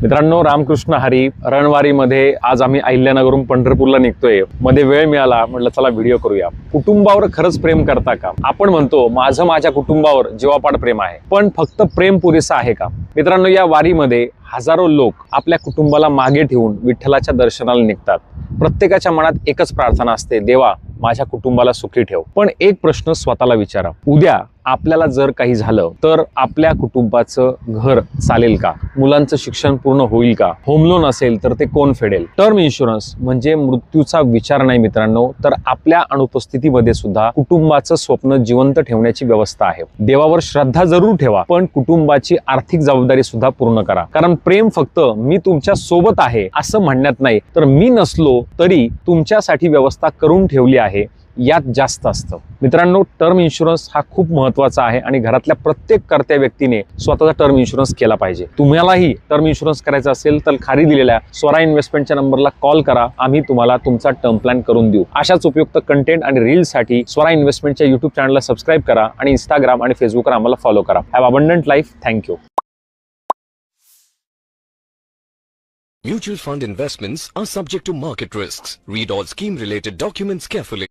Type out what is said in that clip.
मित्रांनो, रामकृष्ण हरी. रणवारीमध्ये आज आम्ही अहिल्यानगरहून पंढरपूरला निघतोय. मध्ये वेळ मिळाला, म्हटलं चला व्हिडिओ करूया. कुटुंबावर खरंच प्रेम करता का? आपण म्हणतो माझ्या कुटुंबावर जीवापाड प्रेम आहे, पण फक्त प्रेम पुरेसा आहे का? मित्रांनो, या वारीमध्ये हजारो लोक आपल्या कुटुंबाला मागे ठेवून विठ्ठलाच्या दर्शनाला निघतात. प्रत्येकाच्या मनात एकच प्रार्थना असते, देवा माझ्या कुटुंबाला सुखी ठेव. पण एक प्रश्न स्वतःला विचारा, उद्या आपल्याला जर काही झालं तर आपल्या कुटुंबाचं घर चालेल का? मुलांचं शिक्षण पूर्ण होईल का? होम लोन असेल तर ते कोण फेडेल? टर्म इन्शुरन्स म्हणजे मृत्यूचा विचार नाही मित्रांनो, तर आपल्या अनुपस्थितीमध्ये सुद्धा कुटुंबाचं स्वप्न जिवंत ठेवण्याची व्यवस्था आहे. देवावर श्रद्धा जरूर ठेवा, पण कुटुंबाची आर्थिक जबाबदारी सुद्धा पूर्ण करा. कारण प्रेम फक्त मी तुमच्या सोबत आहे असं म्हणण्यात नाही, तर मी नसलो तरी तुमच्यासाठी व्यवस्था करून ठेवली आहे यात जास्त असतं. मित्रांनो, टर्म इन्शुरन्स हा खूप महत्त्वाचा आहे आणि घरातल्या प्रत्येक कर्त्या व्यक्तीने स्वतःचा टर्म इन्शुरन्स केला पाहिजे. तुम्हालाही टर्म इन्शुरन्स करायचा असेल तर खाली दिलेल्या स्वरा इन्व्हेस्टमेंटच्या नंबरला कॉल करा. आम्ही तुम्हाला तुमचा टर्म प्लॅन करून देऊ. अशाच उपयुक्त कंटेंट आणि रील्ससाठी स्वरा इन्व्हेस्टमेंटच्या युट्यूब चॅनलला सबस्क्राईब करा आणि इंस्टाग्राम आणि फेसबुकवर आम्हाला फॉलो करा. Have abundant life. Thank you. Mutual fund investments are subject to market risks. Read all scheme related documents carefully.